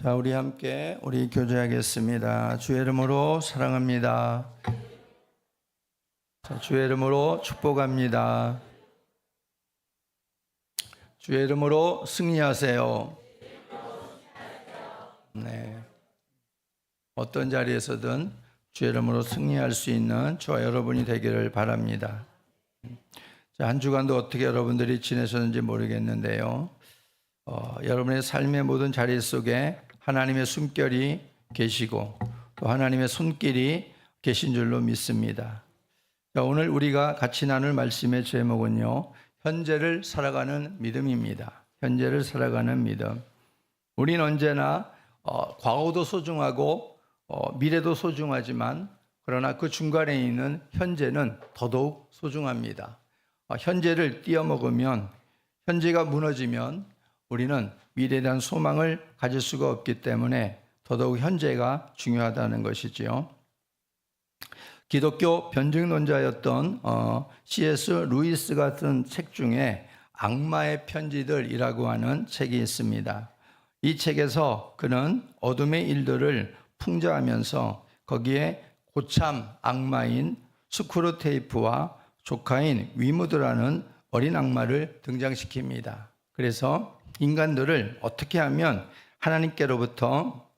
자, 우리 함께 우리 교제하겠습니다. 주의 이름으로 사랑합니다. 자, 주의 이름으로 축복합니다. 주의 이름으로 승리하세요. 네. 어떤 자리에서든 주의 이름으로 승리할 수 있는 저와 여러분이 되기를 바랍니다. 자, 한 주간도 어떻게 여러분들이 지내셨는지 모르겠는데요. 여러분의 삶의 모든 자리 속에 하나님의 숨결이 계시고 또 하나님의 손길이 계신 줄로 믿습니다. 자, 오늘 우리가 같이 나눌 말씀의 제목은요, 현재를 살아가는 믿음입니다. 현재를 살아가는 믿음. 우리는 언제나 과거도 소중하고 미래도 소중하지만 그러나 그 중간에 있는 현재는 더더욱 소중합니다. 현재를 띄어먹으면, 현재가 무너지면 우리는 미래에 대한 소망을 가질 수가 없기 때문에 더더욱 현재가 중요하다는 것이지요. 기독교 변증론자였던 C.S. 루이스 같은 책 중에 악마의 편지들이라고 하는 책이 있습니다. 이 책에서 그는 어둠의 일들을 풍자하면서 거기에 고참 악마인 스크루테이프와 조카인 위무드라는 어린 악마를 등장시킵니다. 그래서 인간들을 어떻게 하면 하나님께로부터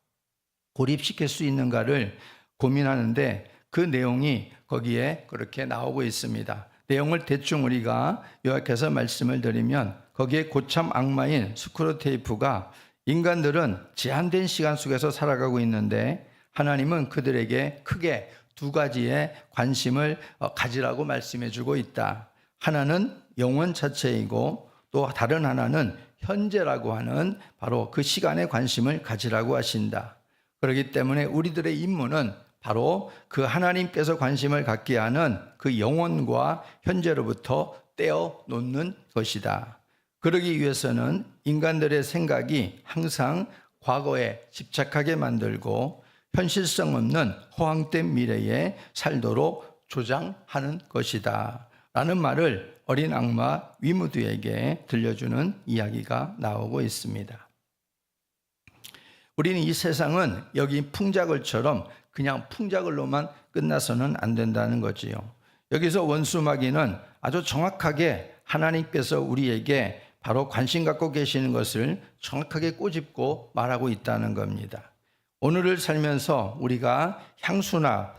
고립시킬 수 있는가를 고민하는데 그 내용이 거기에 그렇게 나오고 있습니다. 내용을 대충 우리가 요약해서 말씀을 드리면 거기에 고참 악마인 스크루테이프가 인간들은 제한된 시간 속에서 살아가고 있는데 하나님은 그들에게 크게 두 가지의 관심을 가지라고 말씀해 주고 있다. 하나는 영원 자체이고 또 다른 하나는 현재라고 하는 바로 그 시간에 관심을 가지라고 하신다. 그렇기 때문에 우리들의 임무는 바로 그 하나님께서 관심을 갖게 하는 그 영혼과 현재로부터 떼어 놓는 것이다. 그러기 위해서는 인간들의 생각이 항상 과거에 집착하게 만들고 현실성 없는 허황된 미래에 살도록 조장하는 것이다. 라는 말을 어린 악마 위무드에게 들려주는 이야기가 나오고 있습니다. 우리는 이 세상은 여기 풍자글처럼 그냥 풍자글로만 끝나서는 안 된다는 거지요. 여기서 원수마귀는 아주 정확하게 하나님께서 우리에게 바로 관심 갖고 계시는 것을 정확하게 꼬집고 말하고 있다는 겁니다. 오늘을 살면서 우리가 향수나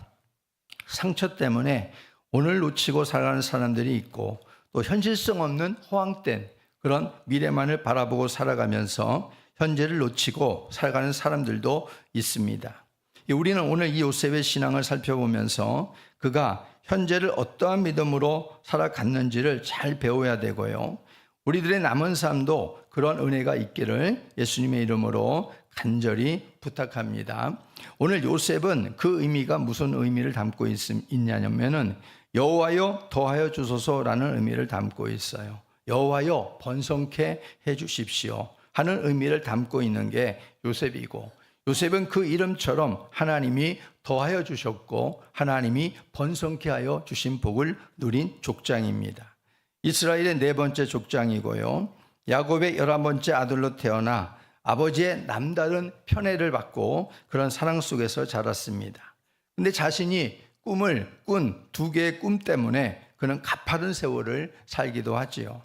상처 때문에 오늘 놓치고 살아가는 사람들이 있고 또 현실성 없는 허황된 그런 미래만을 바라보고 살아가면서 현재를 놓치고 살아가는 사람들도 있습니다. 우리는 오늘 이 요셉의 신앙을 살펴보면서 그가 현재를 어떠한 믿음으로 살아갔는지를 잘 배워야 되고요. 우리들의 남은 삶도 그런 은혜가 있기를 예수님의 이름으로 간절히 부탁합니다. 오늘 요셉은 그 의미가 무슨 의미를 담고 있냐면은 여호와여 더하여 주소서라는 의미를 담고 있어요. 여호와여 번성케 해 주십시오 하는 의미를 담고 있는 게 요셉이고, 요셉은 그 이름처럼 하나님이 더하여 주셨고 하나님이 번성케 하여 주신 복을 누린 족장입니다. 이스라엘의 네 번째 족장이고요, 야곱의 11번째 아들로 태어나 아버지의 남다른 편애를 받고 그런 사랑 속에서 자랐습니다. 근데 자신이 꿈을 꾼 두 개의 꿈 때문에 그는 가파른 세월을 살기도 하지요.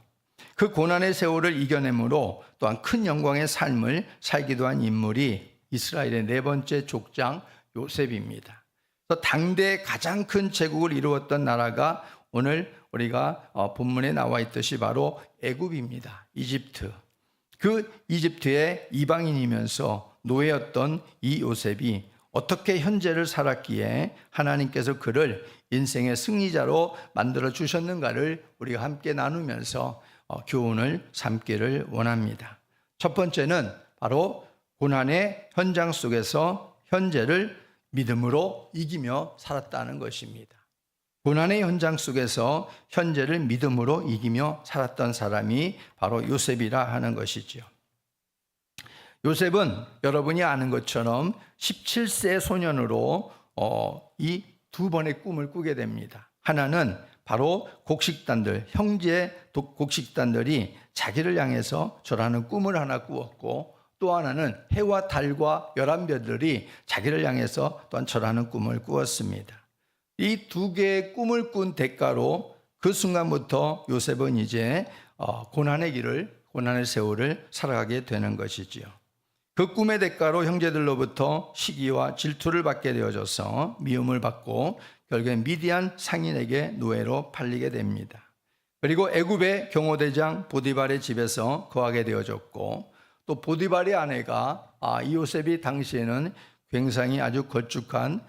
그 고난의 세월을 이겨내므로 또한 큰 영광의 삶을 살기도 한 인물이 이스라엘의 네 번째 족장 요셉입니다. 당대 가장 큰 제국을 이루었던 나라가 오늘 우리가 본문에 나와 있듯이 바로 애굽입니다. 이집트. 그 이집트의 이방인이면서 노예였던 이 요셉이 어떻게 현재를 살았기에 하나님께서 그를 인생의 승리자로 만들어 주셨는가를 우리가 함께 나누면서 교훈을 삼기를 원합니다. 첫 번째는 바로 고난의 현장 속에서 현재를 믿음으로 이기며 살았다는 것입니다. 고난의 현장 속에서 현재를 믿음으로 이기며 살았던 사람이 바로 요셉이라 하는 것이지요. 요셉은 여러분이 아는 것처럼 17세 소년으로 이 두 번의 꿈을 꾸게 됩니다. 하나는 바로 곡식단들, 형제 곡식단들이 자기를 향해서 저라는 꿈을 하나 꾸었고, 또 하나는 해와 달과 11별들이 자기를 향해서 또한 절하는 꿈을 꾸었습니다. 이 두 개의 꿈을 꾼 대가로 그 순간부터 요셉은 이제 고난의 세월을 살아가게 되는 것이지요. 그 꿈의 대가로 형제들로부터 시기와 질투를 받게 되어져서 미움을 받고 결국에 미디안 상인에게 노예로 팔리게 됩니다. 그리고 애굽의 경호대장 보디발의 집에서 거하게 되어졌고, 또 보디발의 아내가 이 요셉이 당시에는 굉장히 아주 걸쭉한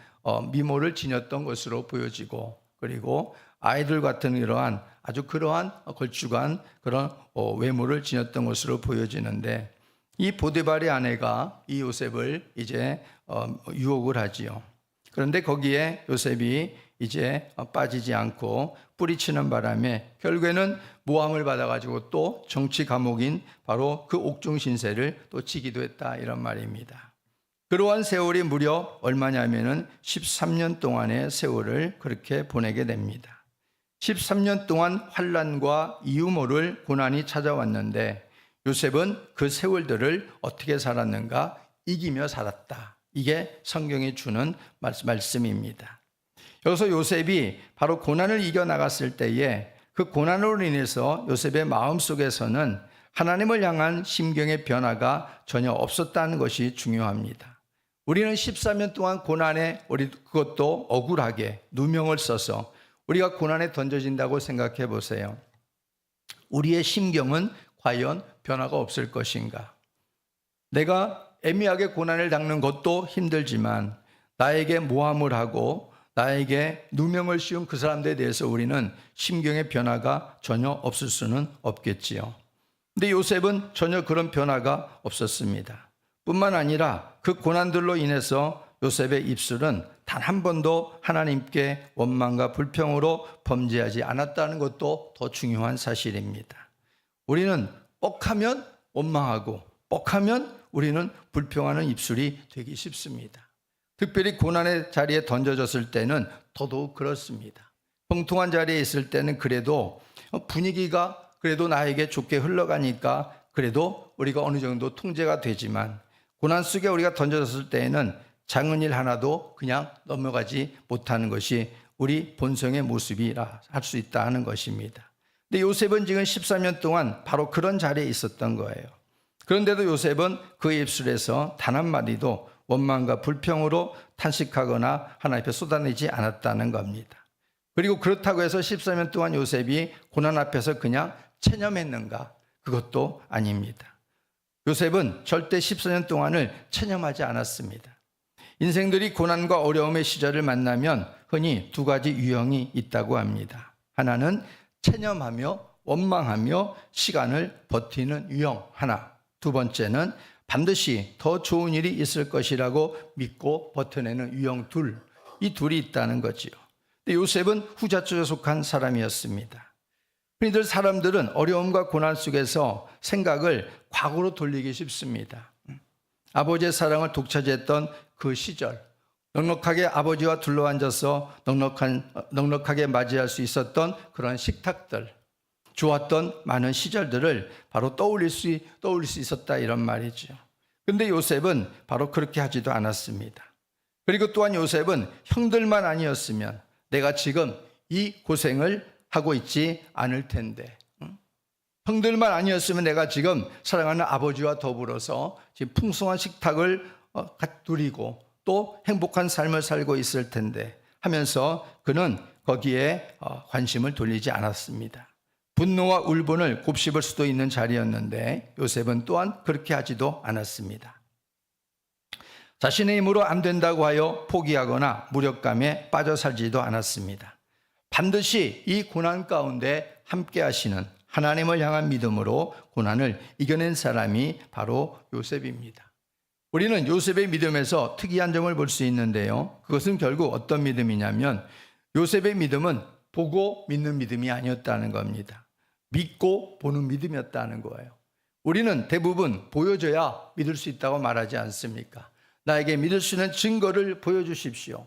미모를 지녔던 것으로 보여지고, 그리고 아이들 같은 그러한 걸쭉한 그런 외모를 지녔던 것으로 보여지는데, 이 보디발의 아내가 이 요셉을 이제 유혹을 하지요. 그런데 거기에 요셉이 이제 빠지지 않고 뿌리치는 바람에 결국에는 모함을 받아가지고 또 정치 감옥인 바로 그 옥중 신세를 또 지기도 했다, 이런 말입니다. 그러한 세월이 무려 얼마냐면은 13년 동안의 세월을 그렇게 보내게 됩니다. 13년 동안 환난과 이유 모를 고난이 찾아왔는데 요셉은 그 세월들을 어떻게 살았는가? 이기며 살았다. 이게 성경이 주는 말씀입니다. 여기서 요셉이 바로 고난을 이겨나갔을 때에 그 고난으로 인해서 요셉의 마음속에서는 하나님을 향한 심경의 변화가 전혀 없었다는 것이 중요합니다. 우리는 13년 동안 고난에 그것도 억울하게 누명을 써서 우리가 고난에 던져진다고 생각해 보세요. 우리의 심경은 과연 변화가 없을 것인가? 내가 애매하게 고난을 당는 것도 힘들지만 나에게 모함을 하고 나에게 누명을 씌운 그 사람들에 대해서 우리는 심경의 변화가 전혀 없을 수는 없겠지요. 근데 요셉은 전혀 그런 변화가 없었습니다. 뿐만 아니라 그 고난들로 인해서 요셉의 입술은 단 한 번도 하나님께 원망과 불평으로 범죄하지 않았다는 것도 더 중요한 사실입니다. 우리는 뻑하면 원망하고 뻑하면 우리는 불평하는 입술이 되기 쉽습니다. 특별히 고난의 자리에 던져졌을 때는 더더욱 그렇습니다. 평통한 자리에 있을 때는 그래도 분위기가 그래도 나에게 좋게 흘러가니까 그래도 우리가 어느 정도 통제가 되지만, 고난 속에 우리가 던져졌을 때에는 작은 일 하나도 그냥 넘어가지 못하는 것이 우리 본성의 모습이라 할 수 있다 하는 것입니다. 근데 요셉은 지금 13년 동안 바로 그런 자리에 있었던 거예요. 그런데도 요셉은 그의 입술에서 단 한마디도 원망과 불평으로 탄식하거나 하나님 앞에 쏟아내지 않았다는 겁니다. 그리고 그렇다고 해서 13년 동안 요셉이 고난 앞에서 그냥 체념했는가? 그것도 아닙니다. 요셉은 절대 14년 동안을 체념하지 않았습니다. 인생들이 고난과 어려움의 시절을 만나면 흔히 두 가지 유형이 있다고 합니다. 하나는 체념하며 원망하며 시간을 버티는 유형 하나, 두 번째는 반드시 더 좋은 일이 있을 것이라고 믿고 버텨내는 유형 둘, 이 둘이 있다는 거지요. 근데 요셉은 후자 쪽에 속한 사람이었습니다. 흔히들 사람들은 어려움과 고난 속에서 생각을 과거로 돌리기 쉽습니다. 아버지의 사랑을 독차지했던 그 시절, 넉넉하게 아버지와 둘러앉아서 넉넉하게 맞이할 수 있었던 그런 식탁들, 좋았던 많은 시절들을 바로 떠올릴 수 있었다, 이런 말이죠. 그런데 요셉은 바로 그렇게 하지도 않았습니다. 그리고 또한 요셉은 형들만 아니었으면 내가 지금 이 고생을 하고 있지 않을 텐데, 형들만 아니었으면 내가 지금 사랑하는 아버지와 더불어서 지금 풍성한 식탁을 누리고 또 행복한 삶을 살고 있을 텐데 하면서 그는 거기에 관심을 돌리지 않았습니다. 분노와 울분을 곱씹을 수도 있는 자리였는데 요셉은 또한 그렇게 하지도 않았습니다. 자신의 힘으로 안 된다고 하여 포기하거나 무력감에 빠져 살지도 않았습니다. 반드시 이 고난 가운데 함께 하시는 하나님을 향한 믿음으로 고난을 이겨낸 사람이 바로 요셉입니다. 우리는 요셉의 믿음에서 특이한 점을 볼 수 있는데요. 그것은 결국 어떤 믿음이냐면 요셉의 믿음은 보고 믿는 믿음이 아니었다는 겁니다. 믿고 보는 믿음이었다는 거예요. 우리는 대부분 보여줘야 믿을 수 있다고 말하지 않습니까? 나에게 믿을 수 있는 증거를 보여주십시오.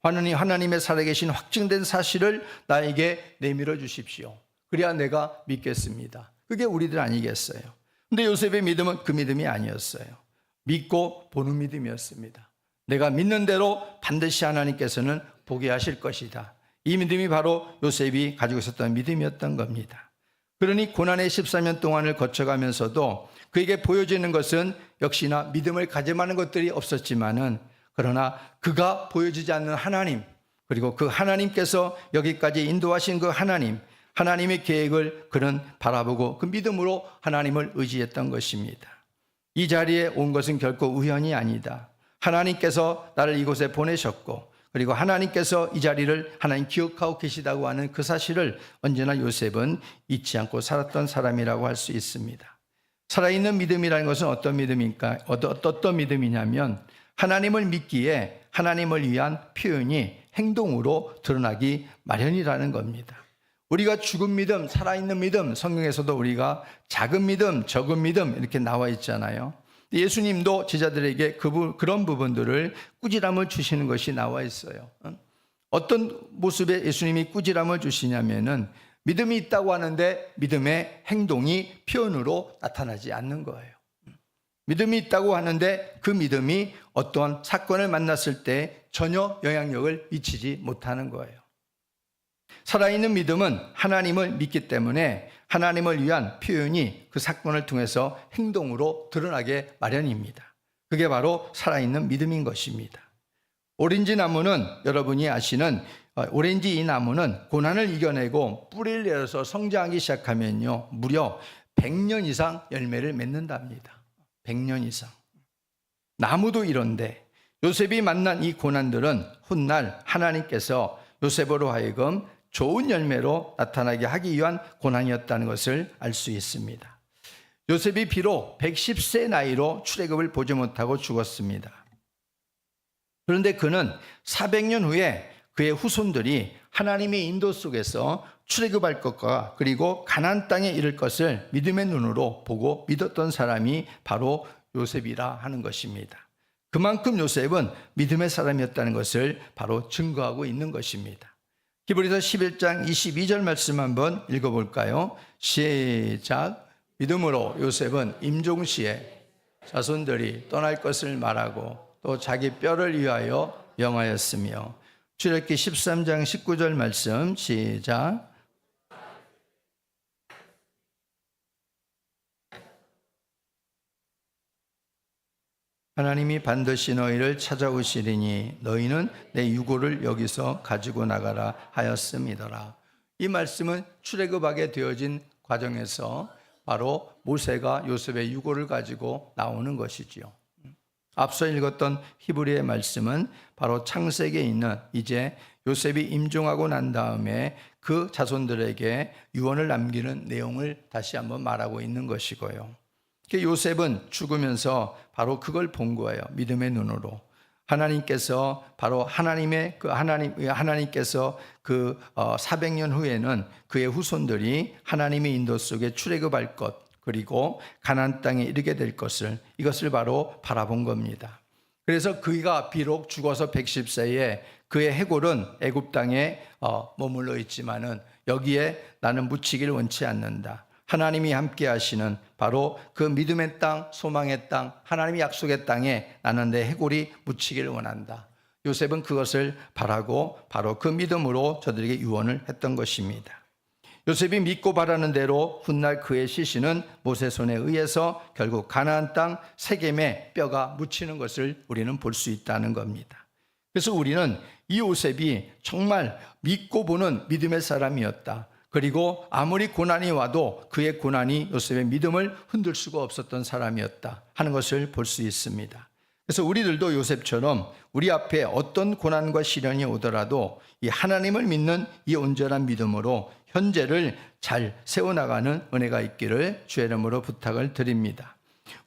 하나님의 살아계신 확증된 사실을 나에게 내밀어 주십시오. 그래야 내가 믿겠습니다. 그게 우리들 아니겠어요? 근데 요셉의 믿음은 그 믿음이 아니었어요. 믿고 보는 믿음이었습니다. 내가 믿는 대로 반드시 하나님께서는 보게 하실 것이다. 이 믿음이 바로 요셉이 가지고 있었던 믿음이었던 겁니다. 그러니 고난의 14년 동안을 거쳐가면서도 그에게 보여지는 것은 역시나 믿음을 가짐하는 것들이 없었지만은, 그러나 그가 보여지지 않는 하나님, 그리고 그 하나님께서 여기까지 인도하신 그 하나님의 계획을 그는 바라보고 그 믿음으로 하나님을 의지했던 것입니다. 이 자리에 온 것은 결코 우연이 아니다. 하나님께서 나를 이곳에 보내셨고, 그리고 하나님께서 이 자리를 하나님 기억하고 계시다고 하는 그 사실을 언제나 요셉은 잊지 않고 살았던 사람이라고 할 수 있습니다. 살아있는 믿음이라는 것은 어떤 믿음입니까? 어떤 믿음이냐면, 하나님을 믿기에 하나님을 위한 표현이 행동으로 드러나기 마련이라는 겁니다. 우리가 죽은 믿음, 살아있는 믿음, 성경에서도 우리가 작은 믿음, 적은 믿음 이렇게 나와 있잖아요. 예수님도 제자들에게 그런 부분들을 꾸지람을 주시는 것이 나와 있어요. 어떤 모습에 예수님이 꾸지람을 주시냐면은, 믿음이 있다고 하는데 믿음의 행동이 표현으로 나타나지 않는 거예요. 믿음이 있다고 하는데 그 믿음이 어떠한 사건을 만났을 때 전혀 영향력을 미치지 못하는 거예요. 살아있는 믿음은 하나님을 믿기 때문에 하나님을 위한 표현이 그 사건을 통해서 행동으로 드러나게 마련입니다. 그게 바로 살아있는 믿음인 것입니다. 오렌지 나무는, 여러분이 아시는 오렌지 이 나무는 고난을 이겨내고 뿌리를 내려서 성장하기 시작하면요, 무려 100년 이상 열매를 맺는답니다. 100년 이상. 나무도 이런데 요셉이 만난 이 고난들은 훗날 하나님께서 요셉으로 하여금 좋은 열매로 나타나게 하기 위한 고난이었다는 것을 알 수 있습니다. 요셉이 비록 110세 나이로 출애굽을 보지 못하고 죽었습니다. 그런데 그는 400년 후에 그의 후손들이 하나님의 인도 속에서 출애굽할 것과 그리고 가나안 땅에 이를 것을 믿음의 눈으로 보고 믿었던 사람이 바로 요셉이라 하는 것입니다. 그만큼 요셉은 믿음의 사람이었다는 것을 바로 증거하고 있는 것입니다. 히브리서 11장 22절 말씀 한번 읽어볼까요? 시작. 믿음으로 요셉은 임종시에 자손들이 떠날 것을 말하고 또 자기 뼈를 위하여 명하였으며. 출애굽기 13장 19절 말씀 시작. 하나님이 반드시 너희를 찾아오시리니 너희는 내 유고를 여기서 가지고 나가라 하였음이더라. 이 말씀은 출애굽하게 되어진 과정에서 바로 모세가 요셉의 유고를 가지고 나오는 것이지요. 앞서 읽었던 히브리의 말씀은 바로 창세기에 있는 이제 요셉이 임종하고 난 다음에 그 자손들에게 유언을 남기는 내용을 다시 한번 말하고 있는 것이고요. 요셉은 죽으면서 바로 그걸 본 거예요. 믿음의 눈으로. 하나님께서 바로 하나님께서 400년 후에는 그의 후손들이 하나님의 인도 속에 출애굽할 것, 그리고 가나안 땅에 이르게 될 것을, 이것을 바로 바라본 겁니다. 그래서 그가 비록 죽어서 110세에 그의 해골은 애굽 땅에 머물러 있지만은 여기에 나는 묻히기를 원치 않는다. 하나님이 함께 하시는 바로 그 믿음의 땅, 소망의 땅, 하나님의 약속의 땅에 나는 내 해골이 묻히기를 원한다. 요셉은 그것을 바라고 바로 그 믿음으로 저들에게 유언을 했던 것입니다. 요셉이 믿고 바라는 대로 훗날 그의 시신은 모세 손에 의해서 결국 가나안 땅 세겜에 뼈가 묻히는 것을 우리는 볼 수 있다는 겁니다. 그래서 우리는 이 요셉이 정말 믿고 보는 믿음의 사람이었다. 그리고 아무리 고난이 와도 그의 고난이 요셉의 믿음을 흔들 수가 없었던 사람이었다 하는 것을 볼 수 있습니다. 그래서 우리들도 요셉처럼 우리 앞에 어떤 고난과 시련이 오더라도 이 하나님을 믿는 이 온전한 믿음으로 현재를 잘 세워나가는 은혜가 있기를 주의 이름으로 부탁을 드립니다.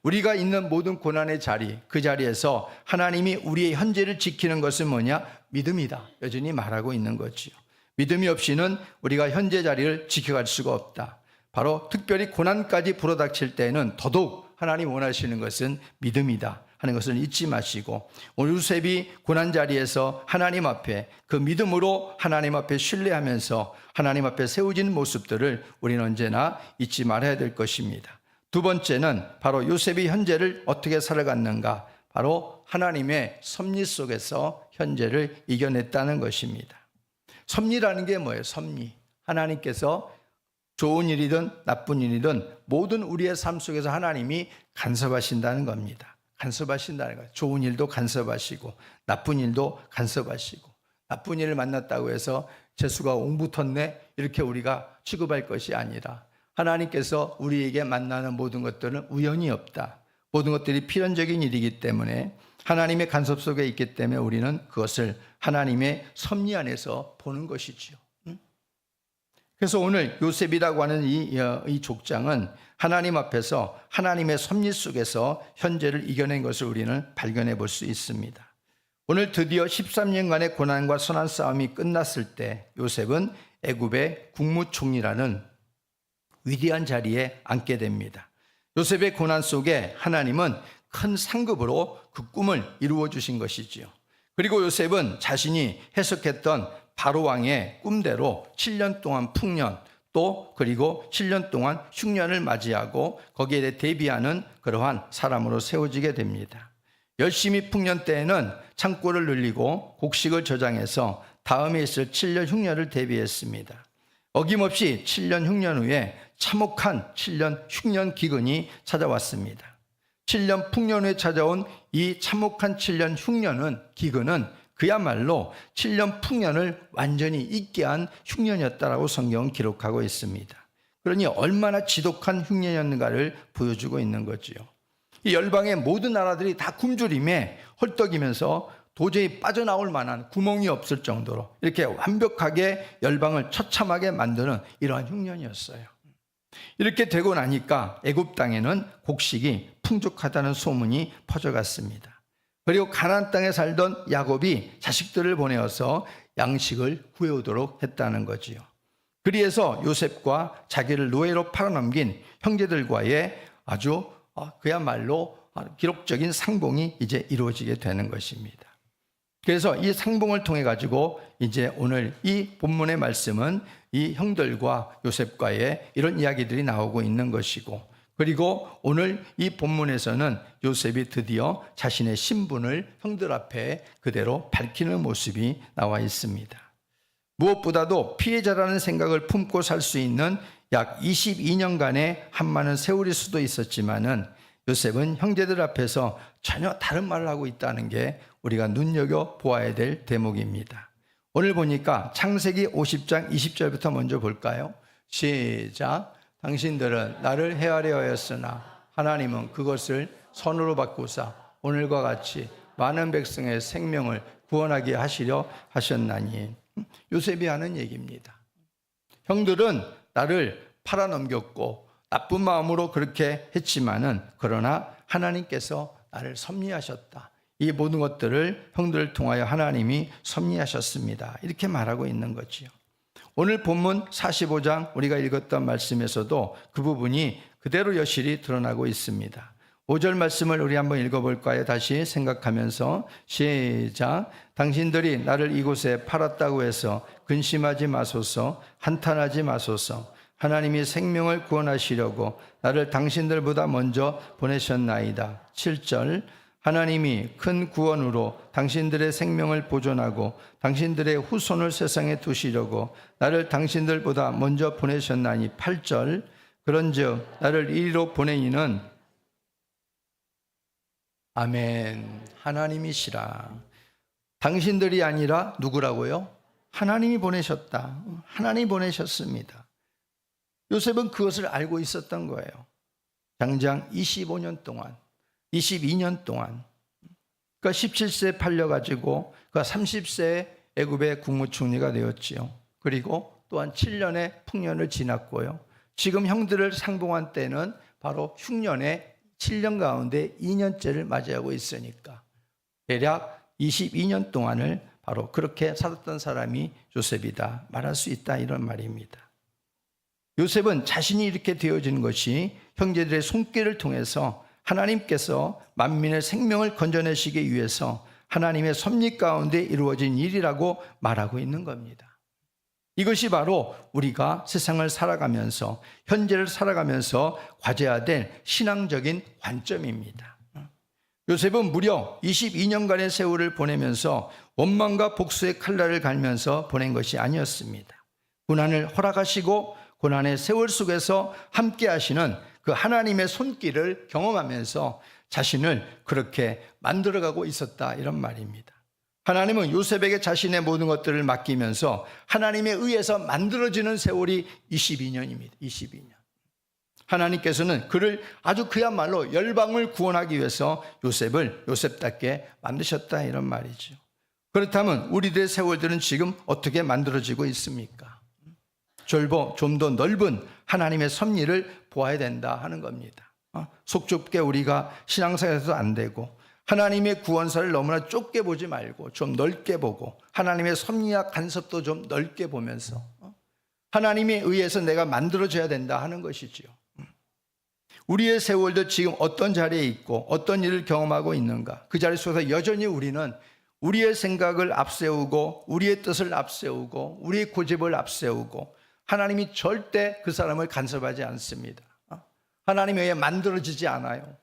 우리가 있는 모든 고난의 자리, 그 자리에서 하나님이 우리의 현재를 지키는 것은 뭐냐? 믿음이다. 여전히 말하고 있는 거지요. 믿음이 없이는 우리가 현재 자리를 지켜갈 수가 없다. 바로 특별히 고난까지 불어닥칠 때에는 더더욱 하나님 원하시는 것은 믿음이다 하는 것을 잊지 마시고, 오늘 요셉이 고난 자리에서 하나님 앞에 그 믿음으로 하나님 앞에 신뢰하면서 하나님 앞에 세워지는 모습들을 우리는 언제나 잊지 말아야 될 것입니다. 두 번째는 바로 요셉이 현재를 어떻게 살아갔는가, 바로 하나님의 섭리 속에서 현재를 이겨냈다는 것입니다. 섭리라는 게 뭐예요? 섭리. 하나님께서 좋은 일이든 나쁜 일이든 모든 우리의 삶 속에서 하나님이 간섭하신다는 겁니다. 간섭하신다는 거예요. 좋은 일도 간섭하시고 나쁜 일도 간섭하시고, 나쁜 일을 만났다고 해서 재수가 옹붙었네 이렇게 우리가 취급할 것이 아니라, 하나님께서 우리에게 만나는 모든 것들은 우연이 없다. 모든 것들이 필연적인 일이기 때문에, 하나님의 간섭 속에 있기 때문에 우리는 그것을 하나님의 섭리 안에서 보는 것이지요. 그래서 오늘 요셉이라고 하는 이 족장은 하나님 앞에서 하나님의 섭리 속에서 현재를 이겨낸 것을 우리는 발견해 볼 수 있습니다. 오늘 드디어 13년간의 고난과 선한 싸움이 끝났을 때 요셉은 애굽의 국무총리라는 위대한 자리에 앉게 됩니다. 요셉의 고난 속에 하나님은 큰 상급으로 그 꿈을 이루어 주신 것이지요. 그리고 요셉은 자신이 해석했던 바로 왕의 꿈대로 7년 동안 풍년, 또 그리고 7년 동안 흉년을 맞이하고 거기에 대비하는 그러한 사람으로 세워지게 됩니다. 열심히 풍년 때에는 창고를 늘리고 곡식을 저장해서 다음에 있을 7년 흉년을 대비했습니다. 어김없이 7년 흉년 후에 참혹한 7년 흉년 기근이 찾아왔습니다. 7년 풍년 후에 찾아온 이 참혹한 7년 흉년은, 기근은 그야말로 7년 풍년을 완전히 잊게 한 흉년이었다라고 성경은 기록하고 있습니다. 그러니 얼마나 지독한 흉년이었는가를 보여주고 있는 거지요. 이 열방의 모든 나라들이 다 굶주림에 헐떡이면서 도저히 빠져나올 만한 구멍이 없을 정도로 이렇게 완벽하게 열방을 처참하게 만드는 이러한 흉년이었어요. 이렇게 되고 나니까 애굽 땅에는 곡식이 풍족하다는 소문이 퍼져갔습니다. 그리고 가나안 땅에 살던 야곱이 자식들을 보내어서 양식을 구해오도록 했다는 거지요. 그리해서 요셉과 자기를 노예로 팔아넘긴 형제들과의 아주 그야말로 기록적인 상봉이 이제 이루어지게 되는 것입니다. 그래서 이 상봉을 통해 가지고 이제 오늘 이 본문의 말씀은 이 형들과 요셉과의 이런 이야기들이 나오고 있는 것이고, 그리고 오늘 이 본문에서는 요셉이 드디어 자신의 신분을 형들 앞에 그대로 밝히는 모습이 나와 있습니다. 무엇보다도 피해자라는 생각을 품고 살 수 있는 약 22년간의 한많은 세월일 수도 있었지만은, 요셉은 형제들 앞에서 전혀 다른 말을 하고 있다는 게 우리가 눈여겨 보아야 될 대목입니다. 오늘 보니까 창세기 50장 20절부터 먼저 볼까요? 시작. 당신들은 나를 헤아려 하였으나 하나님은 그것을 선으로 바꾸사 오늘과 같이 많은 백성의 생명을 구원하게 하시려 하셨나니. 요셉이 하는 얘기입니다. 형들은 나를 팔아넘겼고 나쁜 마음으로 그렇게 했지만은, 그러나 하나님께서 나를 섭리하셨다. 이 모든 것들을 형들을 통하여 하나님이 섭리하셨습니다. 이렇게 말하고 있는 거지요. 오늘 본문 45장 우리가 읽었던 말씀에서도 그 부분이 그대로 여실히 드러나고 있습니다. 5절 말씀을 우리 한번 읽어볼까요? 다시 생각하면서 시작. 당신들이 나를 이곳에 팔았다고 해서 근심하지 마소서, 한탄하지 마소서. 하나님이 생명을 구원하시려고 나를 당신들보다 먼저 보내셨나이다. 7절. 하나님이 큰 구원으로 당신들의 생명을 보존하고 당신들의 후손을 세상에 두시려고 나를 당신들보다 먼저 보내셨나니. 8절. 그런즉 나를 이리로 보내니는 아멘, 하나님이시라. 당신들이 아니라 누구라고요? 하나님이 보내셨다. 하나님이 보내셨습니다. 요셉은 그것을 알고 있었던 거예요. 장장 25년 동안, 22년 동안, 그러니까 17세에 팔려가지고 그가 30세에 애굽의 국무총리가 되었지요. 그리고 또한 7년의 풍년을 지났고요. 지금 형들을 상봉한 때는 바로 흉년의 7년 가운데 2년째를 맞이하고 있으니까 대략 22년 동안을 바로 그렇게 살았던 사람이 요셉이다 말할 수 있다, 이런 말입니다. 요셉은 자신이 이렇게 되어진 것이 형제들의 손길을 통해서 하나님께서 만민의 생명을 건져내시기 위해서 하나님의 섭리 가운데 이루어진 일이라고 말하고 있는 겁니다. 이것이 바로 우리가 세상을 살아가면서, 현재를 살아가면서 가져야 될 신앙적인 관점입니다. 요셉은 무려 22년간의 세월을 보내면서 원망과 복수의 칼날을 갈면서 보낸 것이 아니었습니다. 고난을 허락하시고 고난의 세월 속에서 함께 하시는 그 하나님의 손길을 경험하면서 자신을 그렇게 만들어가고 있었다, 이런 말입니다. 하나님은 요셉에게 자신의 모든 것들을 맡기면서 하나님에 의해서 만들어지는 세월이 22년입니다. 22년. 하나님께서는 그를 아주 그야말로 열방을 구원하기 위해서 요셉을 요셉답게 만드셨다, 이런 말이죠. 그렇다면 우리들의 세월들은 지금 어떻게 만들어지고 있습니까? 좀 더 넓은 하나님의 섭리를 보아야 된다 하는 겁니다. 속 좁게 우리가 신앙생활에서도 안 되고, 하나님의 구원사를 너무나 좁게 보지 말고 좀 넓게 보고, 하나님의 섭리와 간섭도 좀 넓게 보면서 하나님에 의해서 내가 만들어져야 된다 하는 것이지요. 우리의 세월도 지금 어떤 자리에 있고 어떤 일을 경험하고 있는가, 그 자리 속에서 여전히 우리는 우리의 생각을 앞세우고 우리의 뜻을 앞세우고 우리의 고집을 앞세우고, 하나님이 절대 그 사람을 간섭하지 않습니다. 하나님에 의해 만들어지지 않아요.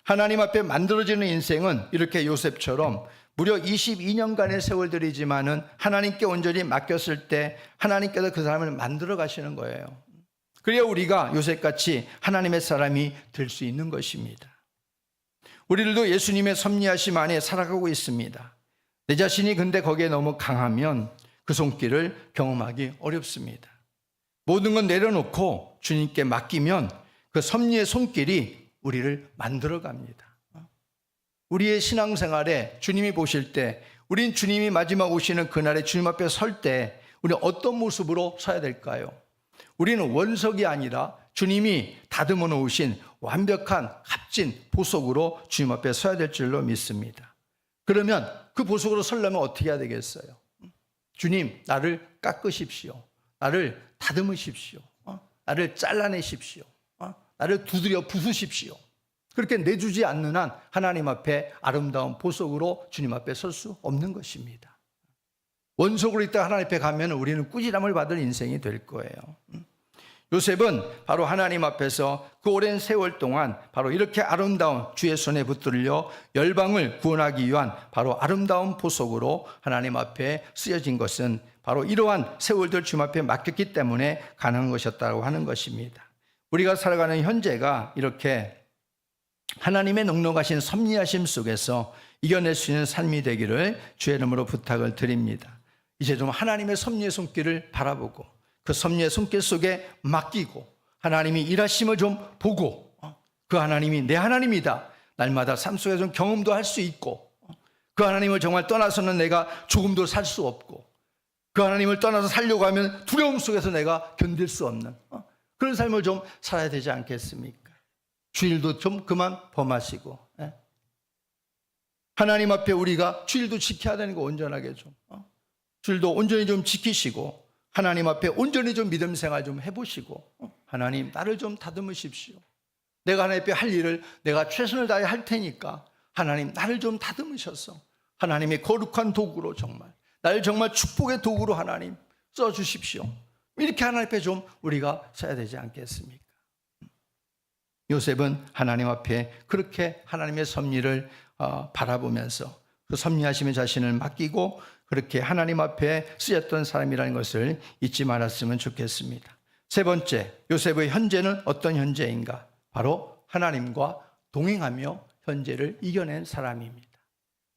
하나님 앞에 만들어지는 인생은 이렇게 요셉처럼 무려 22년간의 세월들이지만은 하나님께 온전히 맡겼을 때 하나님께서 그 사람을 만들어 가시는 거예요. 그래야 우리가 요셉같이 하나님의 사람이 될 수 있는 것입니다. 우리들도 예수님의 섭리하심 안에 살아가고 있습니다. 내 자신이 근데 거기에 너무 강하면 그 손길을 경험하기 어렵습니다. 모든 건 내려놓고 주님께 맡기면 그 섭리의 손길이 우리를 만들어 갑니다. 우리의 신앙생활에 주님이 보실 때, 우린 주님이 마지막 오시는 그날에 주님 앞에 설 때 우리는 어떤 모습으로 서야 될까요? 우리는 원석이 아니라 주님이 다듬어 놓으신 완벽한 값진 보석으로 주님 앞에 서야 될 줄로 믿습니다. 그러면 그 보석으로 서려면 어떻게 해야 되겠어요? 주님, 나를 깎으십시오. 나를 다듬으십시오. 나를 잘라내십시오. 나를 두드려 부수십시오. 그렇게 내주지 않는 한 하나님 앞에 아름다운 보석으로 주님 앞에 설 수 없는 것입니다. 원석으로 있다 하나님 앞에 가면 우리는 꾸지람을 받을 인생이 될 거예요. 요셉은 바로 하나님 앞에서 그 오랜 세월 동안 바로 이렇게 아름다운 주의 손에 붙들려 열방을 구원하기 위한 바로 아름다운 보석으로 하나님 앞에 쓰여진 것은 바로 이러한 세월들 주님 앞에 맡겼기 때문에 가능한 것이었다고 하는 것입니다. 우리가 살아가는 현재가 이렇게 하나님의 넉넉하신 섭리하심 속에서 이겨낼 수 있는 삶이 되기를 주의 이름으로 부탁을 드립니다. 이제 좀 하나님의 섭리의 손길을 바라보고 그 섭리의 손길 속에 맡기고 하나님이 일하심을 좀 보고, 그 하나님이 내 하나님이다, 날마다 삶 속에 좀 경험도 할 수 있고, 그 하나님을 정말 떠나서는 내가 조금도 살 수 없고, 그 하나님을 떠나서 살려고 하면 두려움 속에서 내가 견딜 수 없는 그런 삶을 좀 살아야 되지 않겠습니까? 주일도 좀 그만 범하시고, 하나님 앞에 우리가 주일도 지켜야 되는 거 온전하게 좀, 주일도 온전히 좀 지키시고 하나님 앞에 온전히 좀 믿음 생활 좀 해보시고, 하나님 나를 좀 다듬으십시오. 내가 하나님 앞에 할 일을 내가 최선을 다해 할 테니까 하나님 나를 좀 다듬으셔서 하나님의 거룩한 도구로 정말 나를 정말 축복의 도구로 하나님 써주십시오. 이렇게 하나님 앞에 좀 우리가 서야 되지 않겠습니까? 요셉은 하나님 앞에 그렇게 하나님의 섭리를 바라보면서 그 섭리하심의 자신을 맡기고 그렇게 하나님 앞에 쓰였던 사람이라는 것을 잊지 말았으면 좋겠습니다. 세 번째, 요셉의 현재는 어떤 현재인가? 바로 하나님과 동행하며 현재를 이겨낸 사람입니다.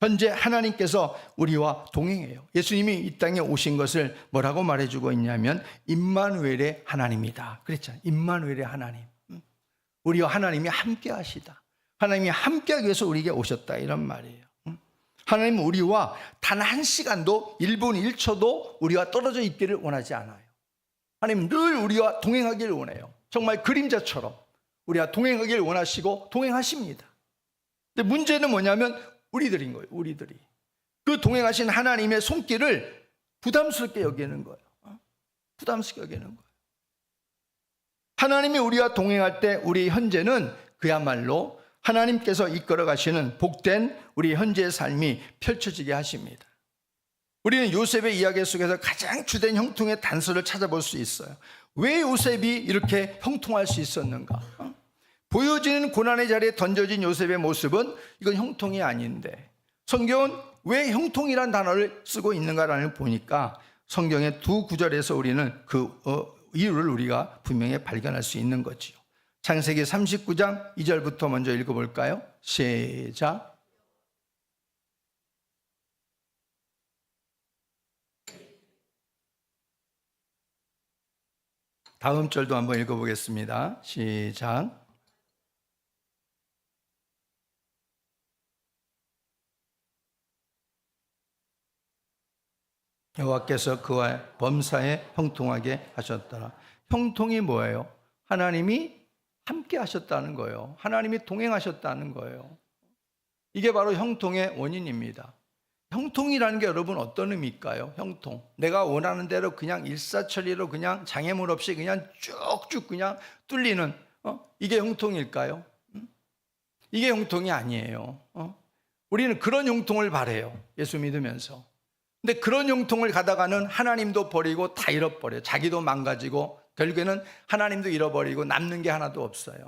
현재 하나님께서 우리와 동행해요. 예수님이 이 땅에 오신 것을 뭐라고 말해주고 있냐면 임마누엘의 하나님이다 그랬잖아요. 임마누엘의 하나님, 우리와 하나님이 함께 하시다, 하나님이 함께하기 위해서 우리에게 오셨다, 이런 말이에요. 하나님은 우리와 단 한 시간도 1분 1초도 우리와 떨어져 있기를 원하지 않아요. 하나님 늘 우리와 동행하기를 원해요. 정말 그림자처럼 우리와 동행하기를 원하시고 동행하십니다. 근데 문제는 뭐냐면 우리들인 거예요. 우리들이 그 동행하신 하나님의 손길을 부담스럽게 여기는 거예요. 부담스럽게 여기는 거예요. 하나님이 우리와 동행할 때 우리 현재는 그야말로 하나님께서 이끌어 가시는 복된 우리 현재의 삶이 펼쳐지게 하십니다. 우리는 요셉의 이야기 속에서 가장 주된 형통의 단서를 찾아볼 수 있어요. 왜 요셉이 이렇게 형통할 수 있었는가? 보여지는 고난의 자리에 던져진 요셉의 모습은 이건 형통이 아닌데, 성경은 왜 형통이란 단어를 쓰고 있는가를 보니까 성경의 두 구절에서 우리는 그 이유를 우리가 분명히 발견할 수 있는 거지요. 창세기 39장 2절부터 먼저 읽어볼까요? 시작. 다음 절도 한번 읽어보겠습니다. 시작. 여호와께서 그와 범사에 형통하게 하셨더라. 형통이 뭐예요? 하나님이 함께 하셨다는 거예요. 하나님이 동행하셨다는 거예요. 이게 바로 형통의 원인입니다. 형통이라는 게 여러분 어떤 의미일까요? 형통. 내가 원하는 대로 그냥 일사천리로 그냥 장애물 없이 그냥 쭉쭉 그냥 뚫리는 이게 형통일까요? 이게 형통이 아니에요. 우리는 그런 형통을 바래요. 예수 믿으면서. 근데 그런 형통을 가다가는 하나님도 버리고 다 잃어버려요. 자기도 망가지고 결국에는 하나님도 잃어버리고 남는 게 하나도 없어요.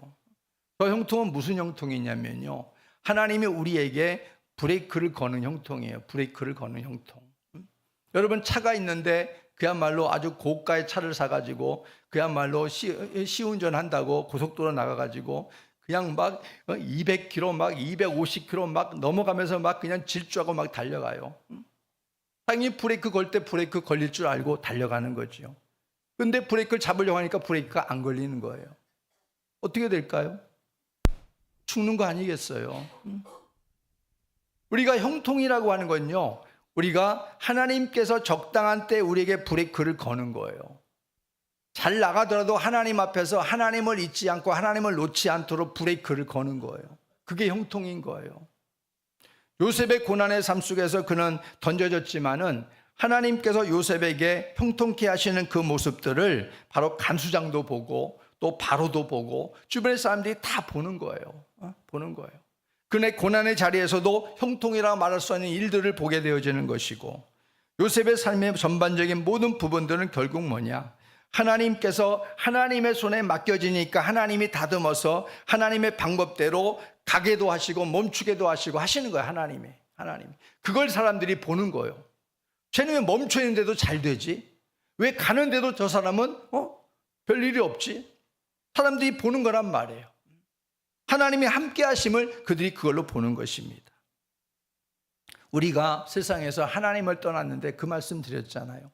저 형통은 무슨 형통이냐면요, 하나님이 우리에게 브레이크를 거는 형통이에요. 브레이크를 거는 형통. 여러분, 차가 있는데 그야말로 아주 고가의 차를 사가지고 그야말로 시운전 한다고 고속도로 나가가지고 그냥 막 200km 막 250km 막 넘어가면서 막 그냥 질주하고 막 달려가요. 당연히 브레이크 걸 때 브레이크 걸릴 줄 알고 달려가는 거죠. 근데 브레이크를 잡으려고 하니까 브레이크가 안 걸리는 거예요. 어떻게 될까요? 죽는 거 아니겠어요? 우리가 형통이라고 하는 건요, 우리가 하나님께서 적당한 때 우리에게 브레이크를 거는 거예요. 잘 나가더라도 하나님 앞에서 하나님을 잊지 않고 하나님을 놓지 않도록 브레이크를 거는 거예요. 그게 형통인 거예요. 요셉의 고난의 삶 속에서 그는 던져졌지만은 하나님께서 요셉에게 형통케 하시는 그 모습들을 바로 간수장도 보고 또 바로도 보고 주변의 사람들이 다 보는 거예요. 보는 거예요. 그의 고난의 자리에서도 형통이라 말할 수 없는 일들을 보게 되어지는 것이고, 요셉의 삶의 전반적인 모든 부분들은 결국 뭐냐? 하나님께서 하나님의 손에 맡겨지니까 하나님이 다듬어서 하나님의 방법대로 가게도 하시고 멈추게도 하시고 하시는 거예요. 하나님이. 그걸 사람들이 보는 거예요. 쟤는 왜 멈춰 있는데도 잘 되지? 왜 가는데도 저 사람은 별일이 없지? 사람들이 보는 거란 말이에요. 하나님이 함께 하심을 그들이 그걸로 보는 것입니다. 우리가 세상에서 하나님을 떠났는데, 그 말씀 드렸잖아요.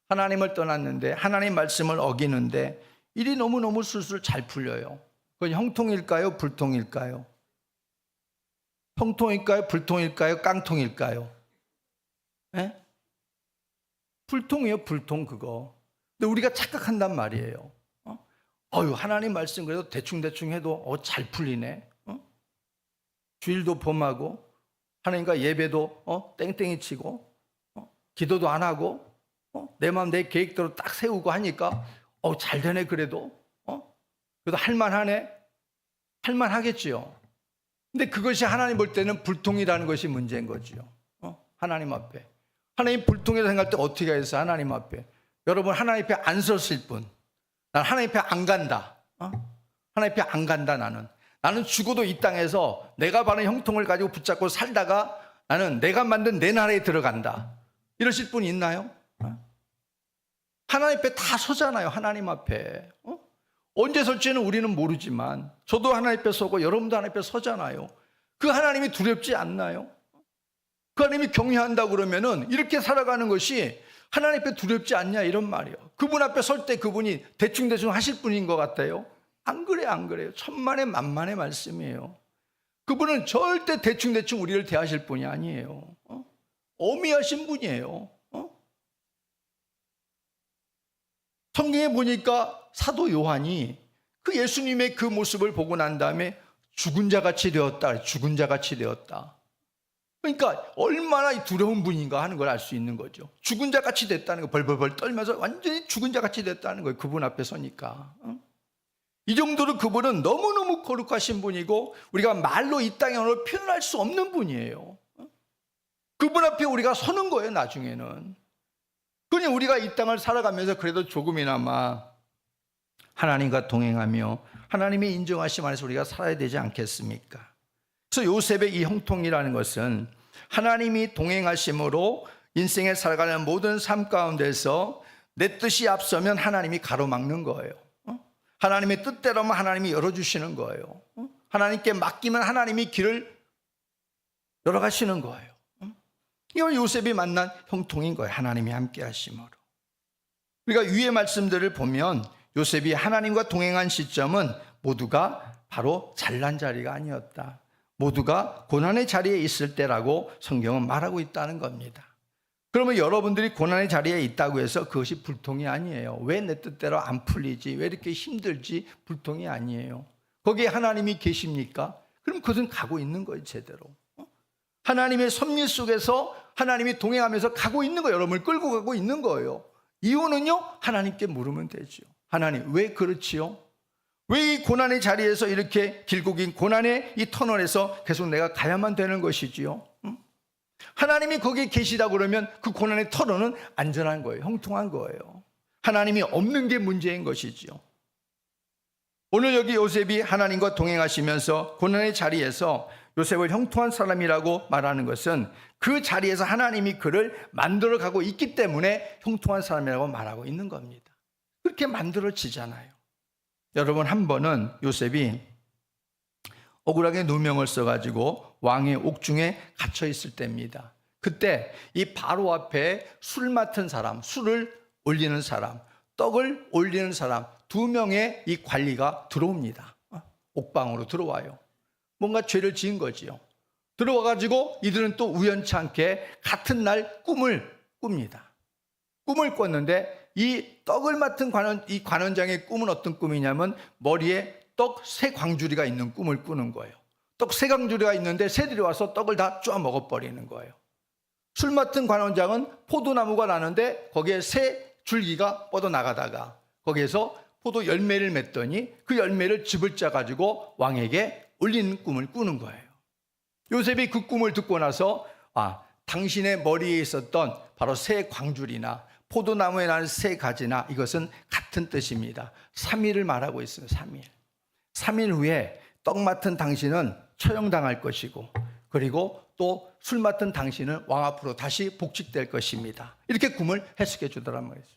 하나님을 떠났는데 하나님 말씀을 어기는데 일이 너무너무 술술 잘 풀려요. 그건 형통일까요? 불통일까요? 형통일까요? 불통일까요? 깡통일까요? 예? 불통이에요. 불통. 그거. 근데 우리가 착각한단 말이에요. 하나님 말씀 그래도 대충대충 해도 잘 풀리네. 주일도 범하고 하나님과 예배도 땡땡이 치고 기도도 안 하고 내 마음 내 계획대로 딱 세우고 하니까 잘 되네. 그래도 할만하네. 할만하겠지요. 근데 그것이 하나님 볼 때는 불통이라는 것이 문제인 거지요. 하나님 앞에 하나님 불통이라고 생각할 때 어떻게 해서 하나님 앞에, 여러분, 하나님 앞에 안 섰을 뿐, 난 하나님 앞에 안 간다. 하나님 앞에 안 간다. 나는 죽어도 이 땅에서 내가 바른 형통을 가지고 붙잡고 살다가 나는 내가 만든 내 나라에 들어간다. 이러실 분 있나요? 하나님 앞에 다 서잖아요. 하나님 앞에. 언제 설지는 우리는 모르지만 저도 하나님 앞에 서고 여러분도 하나님 앞에 서잖아요. 그 하나님이 두렵지 않나요? 그 하나님이 경외한다고 그러면은 이렇게 살아가는 것이 하나님 앞에 두렵지 않냐, 이런 말이에요. 그분 앞에 설 때 그분이 대충대충 하실 분인 것 같아요? 안 그래요. 천만의 만만의 말씀이에요. 그분은 절대 대충대충 우리를 대하실 분이 아니에요. 어미하신 분이에요. 성경에 보니까 사도 요한이 그 예수님의 그 모습을 보고 난 다음에 죽은 자같이 되었다. 그러니까 얼마나 두려운 분인가 하는 걸 알 수 있는 거죠. 죽은 자같이 됐다는 거, 벌벌벌 떨면서 완전히 죽은 자같이 됐다는 거예요. 그분 앞에 서니까. 이 정도로 그분은 너무너무 거룩하신 분이고 우리가 말로 이 땅에 오늘 표현할 수 없는 분이에요. 그분 앞에 우리가 서는 거예요, 나중에는. 그러니 우리가 이 땅을 살아가면서 그래도 조금이나마 하나님과 동행하며 하나님의 인정하심 안에서 우리가 살아야 되지 않겠습니까? 그래서 요셉의 이 형통이라는 것은 하나님이 동행하심으로 인생에 살아가는 모든 삶 가운데서 내 뜻이 앞서면 하나님이 가로막는 거예요. 하나님의 뜻대로만 하나님이 열어주시는 거예요. 하나님께 맡기면 하나님이 길을 열어가시는 거예요. 이건 요셉이 만난 형통인 거예요. 하나님이 함께 하심으로. 우리가 위의 말씀들을 보면 요셉이 하나님과 동행한 시점은 모두가 바로 잘난 자리가 아니었다. 모두가 고난의 자리에 있을 때라고 성경은 말하고 있다는 겁니다. 그러면 여러분들이 고난의 자리에 있다고 해서 그것이 불통이 아니에요. 왜 내 뜻대로 안 풀리지? 왜 이렇게 힘들지? 불통이 아니에요. 거기에 하나님이 계십니까? 그럼 그것은 가고 있는 거예요, 제대로. 하나님의 섭리 속에서 하나님이 동행하면서 가고 있는 거예요. 여러분을 끌고 가고 있는 거예요. 이유는요, 하나님께 물으면 되죠. 하나님, 왜 그렇지요? 왜 이 고난의 자리에서 이렇게 길고 긴 고난의 이 터널에서 계속 내가 가야만 되는 것이지요? 하나님이 거기에 계시다 그러면 그 고난의 터널은 안전한 거예요. 형통한 거예요. 하나님이 없는 게 문제인 것이지요. 오늘 여기 요셉이 하나님과 동행하시면서 고난의 자리에서 요셉을 형통한 사람이라고 말하는 것은 그 자리에서 하나님이 그를 만들어가고 있기 때문에 형통한 사람이라고 말하고 있는 겁니다. 그렇게 만들어지잖아요. 여러분, 한 번은 요셉이 억울하게 누명을 써가지고 왕의 옥중에 갇혀 있을 때입니다. 그때 이 바로 앞에 술 맡은 사람, 술을 올리는 사람, 떡을 올리는 사람 2명의 이 관리가 들어옵니다. 옥방으로 들어와요. 뭔가 죄를 지은 거지요. 들어와가지고 이들은 또 우연치 않게 같은 날 꿈을 꿉니다. 꿈을 꿨는데 이 떡을 맡은 이 관원장의 꿈은 어떤 꿈이냐면 머리에 떡 3광주리가 있는 꿈을 꾸는 거예요. 떡 3광주리가 있는데 새들이 와서 떡을 다 쪼아 먹어버리는 거예요. 술 맡은 관원장은 포도나무가 나는데 거기에 3줄기가 뻗어나가다가 거기에서 포도 열매를 맺더니 그 열매를 즙을 짜가지고 왕에게 올리는 꿈을 꾸는 거예요. 요셉이 그 꿈을 듣고 나서 당신의 머리에 있었던 바로 3광줄이나 포도나무에 나는 3가지나 이것은 같은 뜻입니다. 3일을 말하고 있어요. 3일. 3일 후에 떡 맡은 당신은 처형당할 것이고 그리고 또 술 맡은 당신은 왕 앞으로 다시 복직될 것입니다. 이렇게 꿈을 해석해 주더란 말이죠.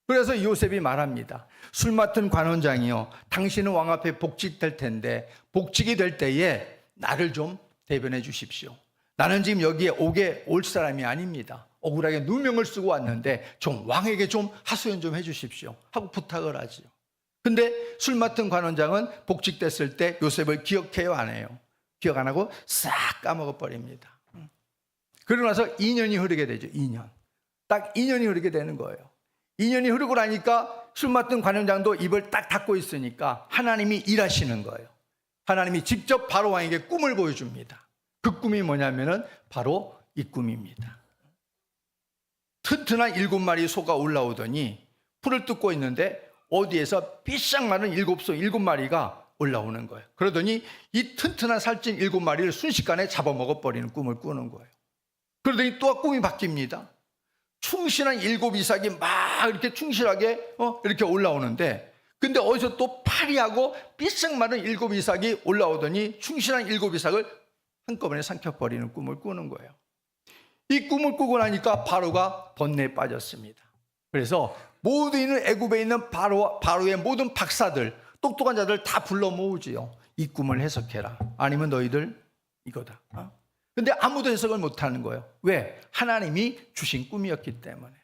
그래서 요셉이 말합니다. 술 맡은 관원장이요, 당신은 왕 앞에 복직될 텐데 복직이 될 때에 나를 좀 대변해 주십시오. 나는 지금 여기에 옥에 올 사람이 아닙니다. 억울하게 누명을 쓰고 왔는데 좀 왕에게 좀 하소연 좀 해 주십시오 하고 부탁을 하죠. 근데 술 맡은 관원장은 복직됐을 때 요셉을 기억해요, 안 해요? 기억 안 하고 싹 까먹어 버립니다. 그러고 나서 2년이 흐르게 되죠. 2년. 딱 2년이 흐르게 되는 거예요. 2년이 흐르고 나니까 술 맡은 관원장도 입을 딱 닫고 있으니까 하나님이 일하시는 거예요. 하나님이 직접 바로 왕에게 꿈을 보여줍니다. 그 꿈이 뭐냐면은 바로 이 꿈입니다. 튼튼한 7마리 소가 올라오더니 풀을 뜯고 있는데 어디에서 삐싹 마른 7마리가 올라오는 거예요. 그러더니 이 튼튼한 살찐 7마리를 순식간에 잡아먹어버리는 꿈을 꾸는 거예요. 그러더니 또 꿈이 바뀝니다. 충실한 7이삭이 막 이렇게 충실하게 이렇게 올라오는데 근데 어디서 또 파리하고 삐싹 마른 7이삭이 올라오더니 충실한 7이삭을 한꺼번에 삼켜버리는 꿈을 꾸는 거예요. 이 꿈을 꾸고 나니까 바로가 번뇌에 빠졌습니다. 그래서 모두 있는 애굽에 있는 바로의 모든 박사들, 똑똑한 자들 다 불러 모으지요. 이 꿈을 해석해라. 아니면 너희들 이거다. 근데 아무도 해석을 못하는 거예요. 왜? 하나님이 주신 꿈이었기 때문에.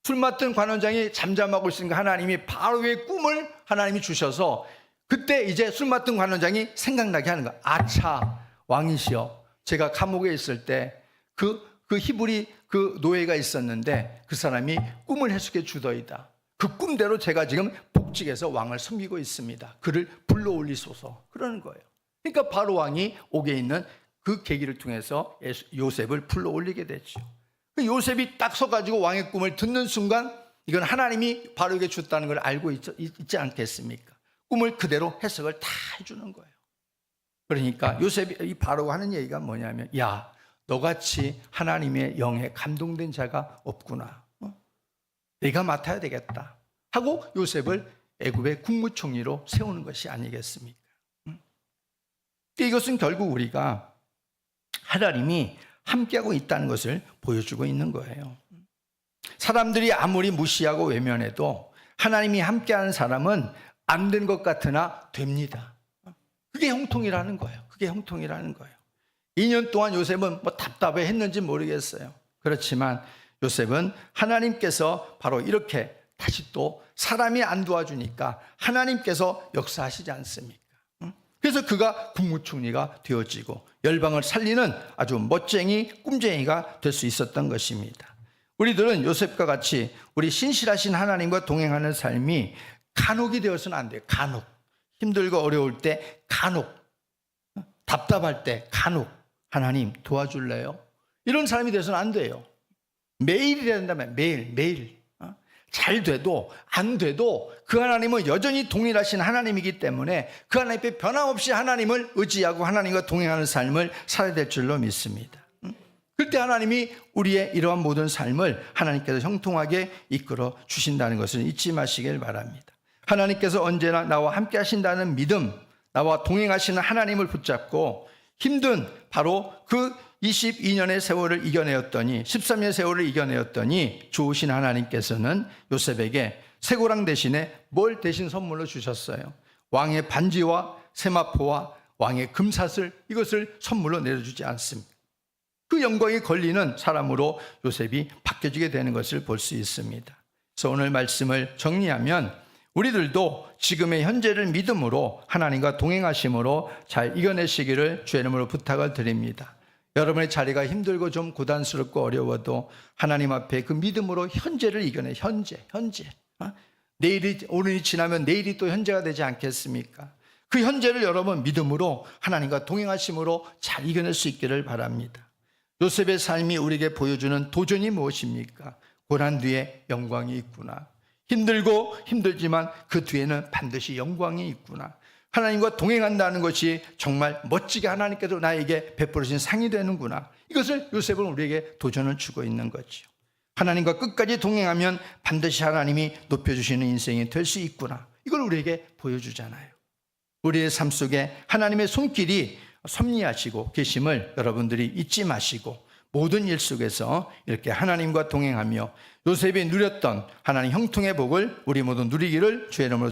술 맡은 관원장이 잠잠하고 있으니까 하나님이 바로의 꿈을 하나님이 주셔서 그때 이제 술 맡은 관원장이 생각나게 하는 거야. 아차, 왕이시여, 제가 감옥에 있을 때 그 히브리 그 노예가 있었는데 그 사람이 꿈을 해석해 주더이다. 그 꿈대로 제가 지금 복직해서 왕을 섬기고 있습니다. 그를 불러올리소서. 그러는 거예요. 그러니까 바로 왕이 옥에 있는 그 계기를 통해서 요셉을 불러올리게 됐죠. 요셉이 딱 서가지고 왕의 꿈을 듣는 순간 이건 하나님이 바로에게 줬다는 걸 알고 있지 않겠습니까? 꿈을 그대로 해석을 다 해주는 거예요. 그러니까 요셉이 바로가 하는 얘기가 뭐냐면, 야, 너같이 하나님의 영에 감동된 자가 없구나. 내가 맡아야 되겠다 하고 요셉을 애굽의 국무총리로 세우는 것이 아니겠습니까? 이것은 결국 우리가 하나님이 함께하고 있다는 것을 보여주고 있는 거예요. 사람들이 아무리 무시하고 외면해도 하나님이 함께하는 사람은 안 된 것 같으나 됩니다. 그게 형통이라는 거예요. 그게 형통이라는 거예요. 2년 동안 요셉은 답답해 했는지 모르겠어요. 그렇지만 요셉은 하나님께서 바로 이렇게 다시 또 사람이 안 도와주니까 하나님께서 역사하시지 않습니까? 그래서 그가 국무총리가 되어지고 열방을 살리는 아주 멋쟁이 꿈쟁이가 될 수 있었던 것입니다. 우리들은 요셉과 같이 우리 신실하신 하나님과 동행하는 삶이 간혹이 되어서는 안 돼요. 간혹. 힘들고 어려울 때 간혹. 답답할 때 간혹. 하나님 도와줄래요? 이런 사람이 되어서는 안 돼요. 매일이라 된다면 매일. 잘 돼도 안 돼도 그 하나님은 여전히 동일하신 하나님이기 때문에 그 하나님 앞에 변함없이 하나님을 의지하고 하나님과 동행하는 삶을 살아야 될 줄로 믿습니다. 그때 하나님이 우리의 이러한 모든 삶을 하나님께서 형통하게 이끌어 주신다는 것을 잊지 마시길 바랍니다. 하나님께서 언제나 나와 함께 하신다는 믿음, 나와 동행하시는 하나님을 붙잡고 힘든 바로 그 22년의 세월을 이겨내었더니 13년의 세월을 이겨내었더니 좋으신 하나님께서는 요셉에게 쇠고랑 대신에 뭘 대신 선물로 주셨어요? 왕의 반지와 세마포와 왕의 금사슬, 이것을 선물로 내려주지 않습니다. 그 영광이 걸리는 사람으로 요셉이 바뀌어지게 되는 것을 볼 수 있습니다. 그래서 오늘 말씀을 정리하면 우리들도 지금의 현재를 믿음으로 하나님과 동행하심으로 잘 이겨내시기를 주의 이름으로 부탁을 드립니다. 여러분의 자리가 힘들고 좀 고단스럽고 어려워도 하나님 앞에 그 믿음으로 현재를 이겨내. 현재. 내일이, 오늘이 지나면 내일이 또 현재가 되지 않겠습니까? 그 현재를 여러분 믿음으로 하나님과 동행하심으로 잘 이겨낼 수 있기를 바랍니다. 요셉의 삶이 우리에게 보여주는 도전이 무엇입니까? 고난 뒤에 영광이 있구나. 힘들고 힘들지만 그 뒤에는 반드시 영광이 있구나. 하나님과 동행한다는 것이 정말 멋지게 하나님께서 나에게 베풀어진 상이 되는구나. 이것을 요셉은 우리에게 도전을 주고 있는 거죠. 하나님과 끝까지 동행하면 반드시 하나님이 높여주시는 인생이 될 수 있구나. 이걸 우리에게 보여주잖아요. 우리의 삶 속에 하나님의 손길이 섭리하시고 계심을 여러분들이 잊지 마시고 모든 일 속에서 이렇게 하나님과 동행하며 요셉이 누렸던 하나님 형통의 복을 우리 모두 누리기를 주의 이름으로